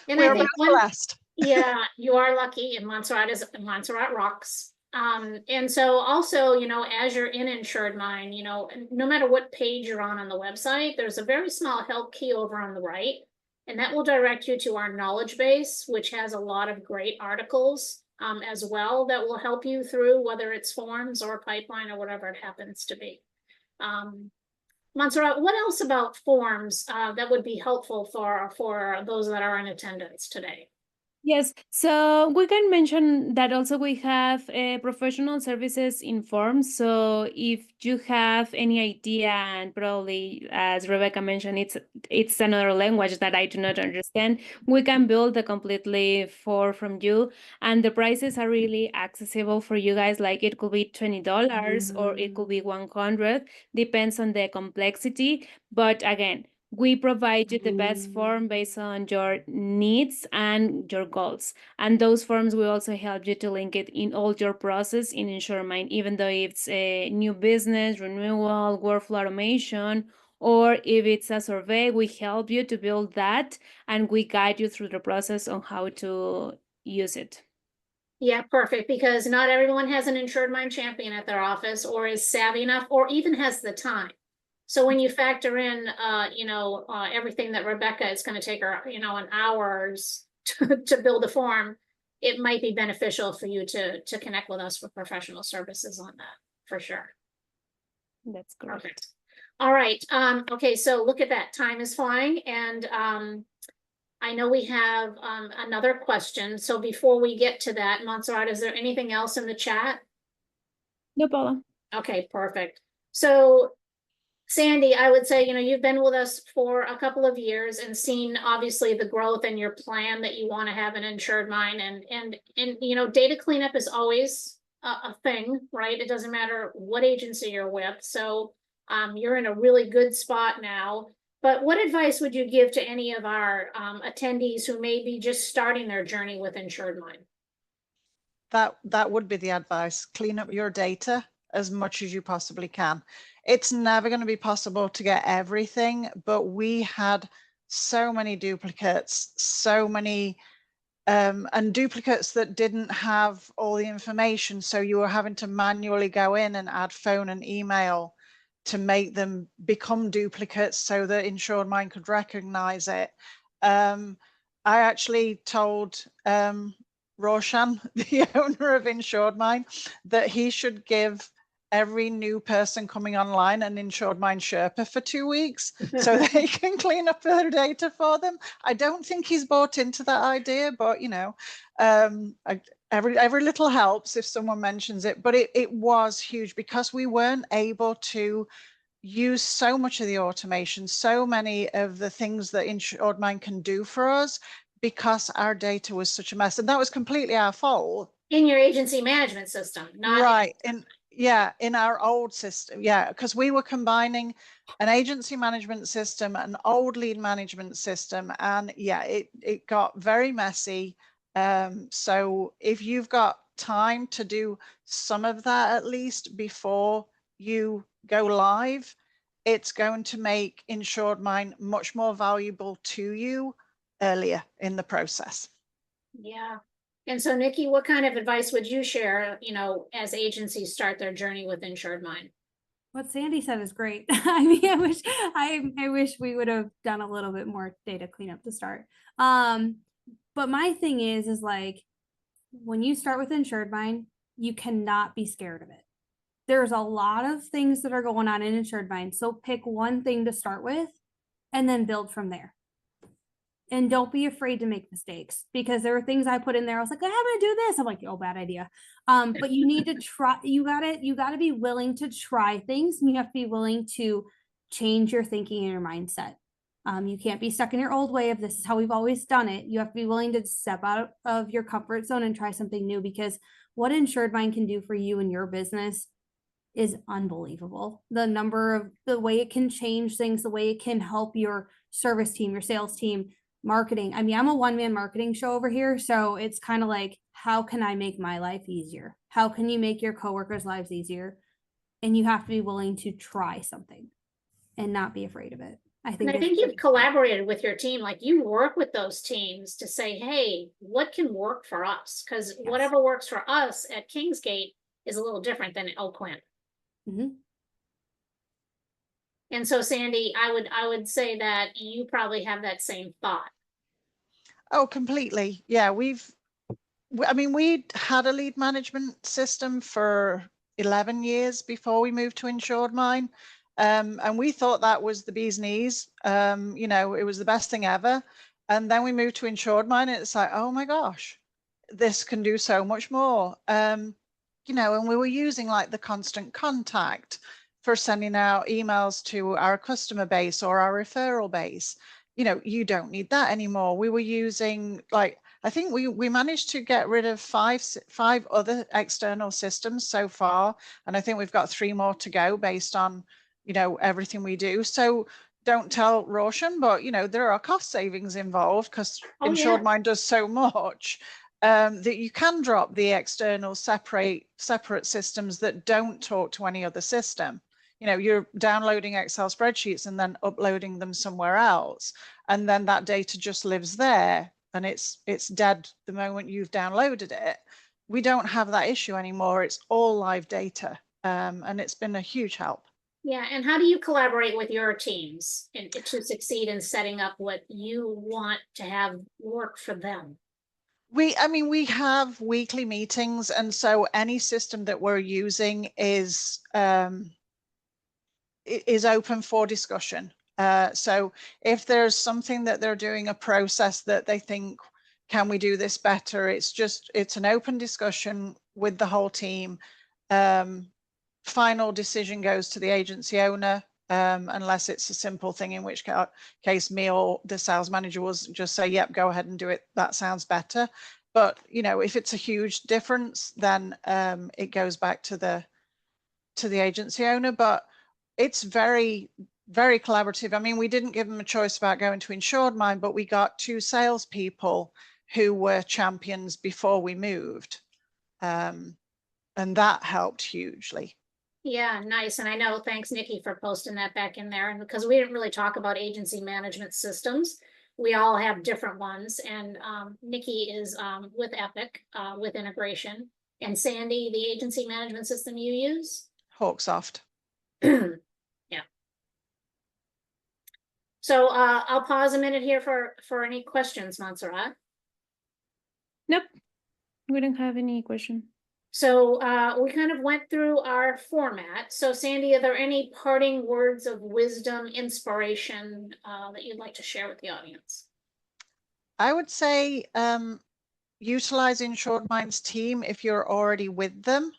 [SPEAKER 1] And
[SPEAKER 3] we're
[SPEAKER 1] I think
[SPEAKER 3] both blessed.
[SPEAKER 1] yeah, you are lucky, and Montserrat rocks. And so also, you know, as you're in InsuredMine, you know, no matter what page you're on the website, there's a very small help key over on the right, and that will direct you to our knowledge base, which has a lot of great articles as well that will help you through whether it's forms or pipeline or whatever it happens to be. Montserrat, what else about forms that would be helpful for those that are in attendance today?
[SPEAKER 2] Yes, so we can mention that also we have professional services in forms. So if you have any idea, and probably as Rebecca mentioned, it's another language that I do not understand, we can build a completely form from you, and the prices are really accessible for you guys. Like it could be $20 or it could be 100, depends on the complexity. But again, we provide you the best form based on your needs and your goals. And those forms will also help you to link it in all your process in InsuredMine, even though it's a new business, renewal, workflow automation, or if it's a survey, we help you to build that, and we guide you through the process on how to use it.
[SPEAKER 1] Yeah, perfect, because not everyone has an InsuredMine champion at their office or is savvy enough or even has the time. So when you factor in, you know, everything that Rebecca is going to take her, you know, an hours to build a form, it might be beneficial for you to connect with us for professional services on that, for sure.
[SPEAKER 2] That's correct.
[SPEAKER 1] Perfect. All right. Okay, so look at that. Time is flying, and I know we have another question. So before we get to that, Montserrat, is there anything else in the chat?
[SPEAKER 2] No problem.
[SPEAKER 1] Okay, perfect. So Sandi, I would say, you know, you've been with us for a couple of years and seen obviously the growth and your plan that you want to have in InsuredMine, and you know, data cleanup is always a thing, right? It doesn't matter what agency you're with. So you're in a really good spot now. But what advice would you give to any of our attendees who may be just starting their journey with InsuredMine?
[SPEAKER 3] That would be the advice. Clean up your data as much as you possibly can. It's never going to be possible to get everything, but we had so many duplicates, so many and duplicates that didn't have all the information. So you were having to manually go in and add phone and email to make them become duplicates so that InsuredMine could recognize it. I actually told Roshan, the owner of InsuredMine, that he should give every new person coming online an InsuredMine Sherpa for 2 weeks so they can clean up their data for them. I don't think he's bought into that idea, but you know, every little helps if someone mentions it. But it was huge because we weren't able to use so much of the automation, so many of the things that InsuredMine can do for us, because our data was such a mess, and that was completely our fault.
[SPEAKER 1] In your agency management system, not
[SPEAKER 3] right. In our old system, because we were combining an agency management system, an old lead management system, and it got very messy. So if you've got time to do some of that at least before you go live, it's going to make InsuredMine much more valuable to you earlier in the process.
[SPEAKER 1] Yeah. And so Nikki, what kind of advice would you share, as agencies start their journey with InsuredMine?
[SPEAKER 4] What Sandy said is great. I mean, I wish we would have done a little bit more data cleanup to start. But my thing is like, when you start with InsuredMine, you cannot be scared of it. There's a lot of things that are going on in InsuredMine. So pick one thing to start with and then build from there. And don't be afraid to make mistakes, because there were things I put in there. I was like, I'm going to do this. I'm like, oh, bad idea. But you need to try, you got to be willing to try things, and you have to be willing to change your thinking and your mindset. You can't be stuck in your old way of this is how we've always done it. You have to be willing to step out of your comfort zone and try something new, because what InsuredMine can do for you and your business is unbelievable. The way it can change things, the way it can help your service team, your sales team, marketing. I mean, I'm a one-man marketing show over here. So it's kind of like, how can I make my life easier? How can you make your coworkers' lives easier? And you have to be willing to try something and not be afraid of it. I think
[SPEAKER 1] you've collaborated with your team. Like, you work with those teams to say, hey, what can work for us? Because whatever works for us at Kingsgate is a little different than at Oak Quinn.
[SPEAKER 4] Mm-hmm.
[SPEAKER 1] And so, Sandy, I would say that you probably have that same thought.
[SPEAKER 3] Oh, completely. Yeah, we had a lead management system for 11 years before we moved to InsuredMine. And we thought that was the bee's knees. It was the best thing ever. And then we moved to InsuredMine, and it's like, oh my gosh, this can do so much more. And we were using like the constant contact for sending out emails to our customer base or our referral base. You don't need that anymore. We were using, like, I think we managed to get rid of five other external systems so far. And I think we've got 3 more to go based on, everything we do. So don't tell Roshan, but, there are cost savings involved, because InsuredMine does so much. That you can drop the external separate systems that don't talk to any other system. You're downloading Excel spreadsheets and then uploading them somewhere else, and then that data just lives there and it's dead the moment you've downloaded it. We don't have that issue anymore. It's all live data, and it's been a huge help.
[SPEAKER 1] Yeah, and how do you collaborate with your teams to succeed in setting up what you want to have work for them?
[SPEAKER 3] We have weekly meetings, and so any system that we're using is open for discussion. So if there's something that they're doing, a process that they think, can we do this better? It's an open discussion with the whole team. Final decision goes to the agency owner, unless it's a simple thing, in which case me or the sales manager will just say, yep, go ahead and do it. That sounds better. But, if it's a huge difference, then it goes back to the agency owner. But it's very, very collaborative. I mean, we didn't give them a choice about going to InsuredMine, but we got 2 salespeople who were champions before we moved. And that helped hugely.
[SPEAKER 1] Yeah, nice. And I know, thanks, Nikki, for posting that back in there. And because we didn't really talk about agency management systems, we all have different ones. And Nikki is with Epic with integration. And Sandy, the agency management system you use?
[SPEAKER 3] Hawksoft.
[SPEAKER 1] Yeah. So I'll pause a minute here for any questions, Montserrat.
[SPEAKER 2] Nope, we don't have any question.
[SPEAKER 1] So we kind of went through our format. So Sandy, are there any parting words of wisdom, inspiration that you'd like to share with the audience?
[SPEAKER 3] I would say utilize InsuredMine's team if you're already with them.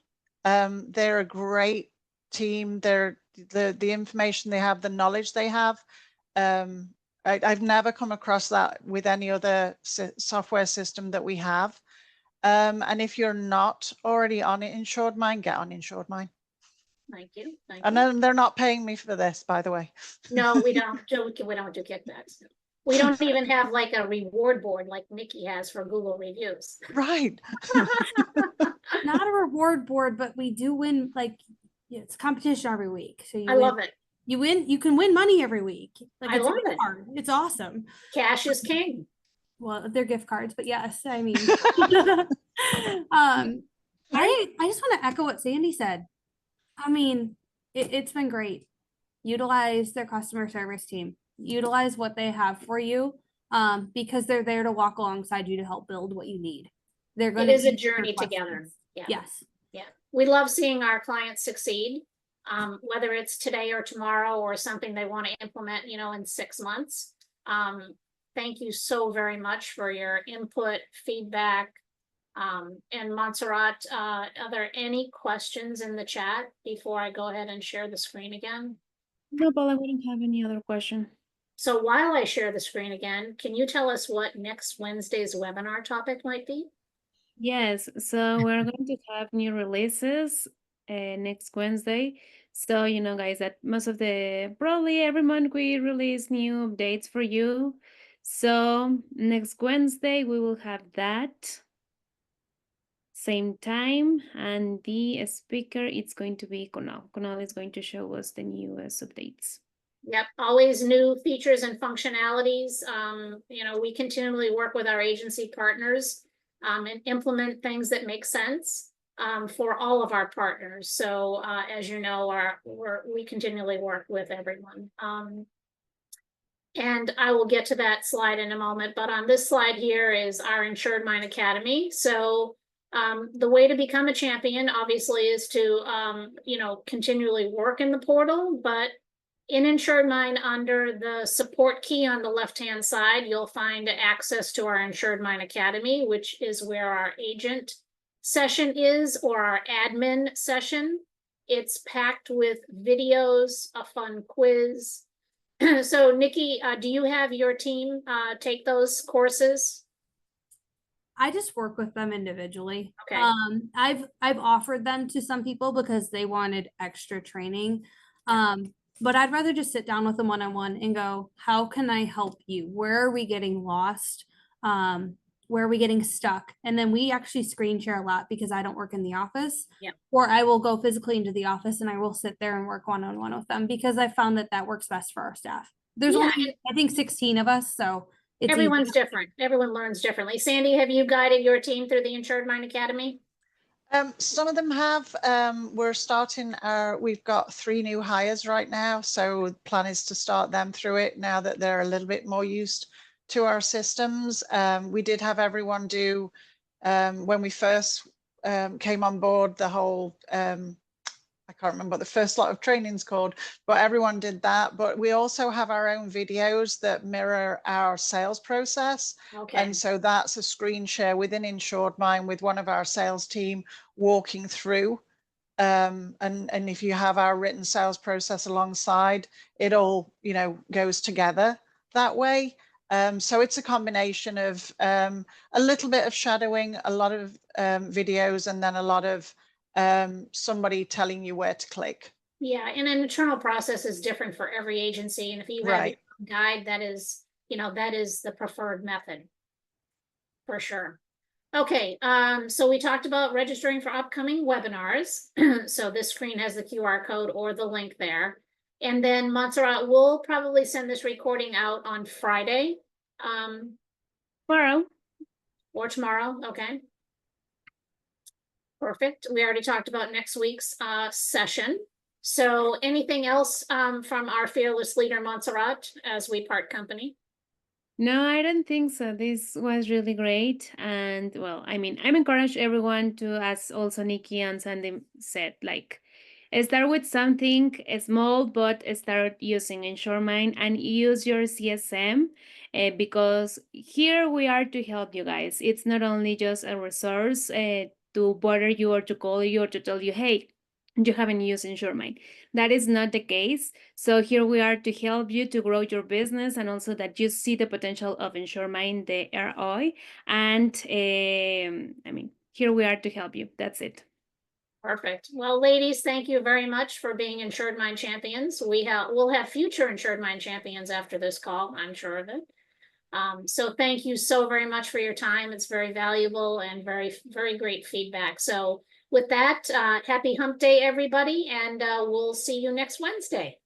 [SPEAKER 3] They're a great team. They're the information they have, the knowledge they have. I've never come across that with any other software system that we have. And if you're not already on InsuredMine, get on InsuredMine.
[SPEAKER 1] Thank you.
[SPEAKER 3] And then they're not paying me for this, by the way.
[SPEAKER 1] No, we don't. We don't do kickbacks. We don't even have like a reward board like Nikki has for Google reviews.
[SPEAKER 3] Right.
[SPEAKER 4] Not a reward board, but we do win, like, it's competition every week. So
[SPEAKER 1] I love it.
[SPEAKER 4] You can win money every week. Like
[SPEAKER 1] I
[SPEAKER 4] it's a
[SPEAKER 1] love
[SPEAKER 4] gift
[SPEAKER 1] it.
[SPEAKER 4] card. It's awesome.
[SPEAKER 1] Cash is king.
[SPEAKER 4] Well, they're gift cards, but yes, I mean, I just want to echo what Sandy said. I mean, it's been great. Utilize their customer service team. Utilize what they have for you, because they're there to walk alongside you to help build what you need. They're going
[SPEAKER 1] It
[SPEAKER 4] to
[SPEAKER 1] is a journey together. Yeah.
[SPEAKER 4] Yes.
[SPEAKER 1] Yeah. We love seeing our clients succeed, whether it's today or tomorrow or something they want to implement, you know, in 6 months. Thank you so very much for your input, feedback. And Montserrat, are there any questions in the chat before I go ahead and share the screen again?
[SPEAKER 2] No, but I wouldn't have any other question.
[SPEAKER 1] So while I share the screen again, can you tell us what next Wednesday's webinar topic might be?
[SPEAKER 2] Yes, so we're going to have new releases next Wednesday. So, you know, guys, that probably every month we release new updates for you. So next Wednesday we will have that same time, and the speaker, it's going to be Kunal. Kunal is going to show us the newest updates.
[SPEAKER 1] Yep, always new features and functionalities. You know, we continually work with our agency partners and implement things that make sense for all of our partners. So as you know, we continually work with everyone. And I will get to that slide in a moment, but on this slide here is our InsuredMine Academy. So the way to become a champion obviously is to, you know, continually work in the portal, but in InsuredMine, under the support key on the left-hand side, you'll find access to our InsuredMine Academy, which is where our agent session is, or our admin session. It's packed with videos, a fun quiz. So Nikki, do you have your team take those courses?
[SPEAKER 4] I just work with them individually.
[SPEAKER 1] Okay.
[SPEAKER 4] I've offered them to some people because they wanted extra training. But I'd rather just sit down with them one-on-one and go, how can I help you? Where are we getting lost? Where are we getting stuck? And then we actually screen share a lot because I don't work in the office.
[SPEAKER 1] Yep.
[SPEAKER 4] Or I will go physically into the office and I will sit there and work one-on-one with them because I found that works best for our staff. There's only, I think, 16 of us, so it's
[SPEAKER 1] everyone's different. Everyone learns differently. Sandy, have you guided your team through the InsuredMine Academy?
[SPEAKER 3] Some of them have. We're starting we've got 3 new hires right now. So the plan is to start them through it now that they're a little bit more used to our systems. We did have everyone do, when we first came on board, the whole, I can't remember what the first lot of training's called, but everyone did that. But we also have our own videos that mirror our sales process.
[SPEAKER 1] Okay.
[SPEAKER 3] And so that's a screen share within InsuredMine with one of our sales team walking through. And if you have our written sales process alongside, it all, you know, goes together that way. So it's a combination of a little bit of shadowing, a lot of videos, and then a lot of somebody telling you where to click.
[SPEAKER 1] Yeah, and an internal process is different for every agency. And if you have a guide, that is, you know, that is the preferred method for sure. Okay, so we talked about registering for upcoming webinars. So this screen has the QR code or the link there. And then Montserrat will probably send this recording out on Friday.
[SPEAKER 2] Tomorrow.
[SPEAKER 1] Or tomorrow, okay. Perfect. We already talked about next week's session. So anything else from our fearless leader, Montserrat, as we part company?
[SPEAKER 2] No, I don't think so. This was really great. And well, I mean, I'm encouraged everyone to, as also Nikki and Sandy said, like, start with something small, but start using InsuredMine and use your CSM because here we are to help you guys. It's not only just a resource to bother you or to call you or to tell you, hey, you haven't used InsuredMine. That is not the case. So here we are to help you to grow your business and also that you see the potential of InsuredMine, the ROI. And I mean, here we are to help you. That's it.
[SPEAKER 1] Perfect. Well, ladies, thank you very much for being InsuredMine champions. We'll have future InsuredMine champions after this call, I'm sure of it. So thank you so very much for your time. It's very valuable and very, very great feedback. So with that, happy hump day, everybody, and we'll see you next Wednesday.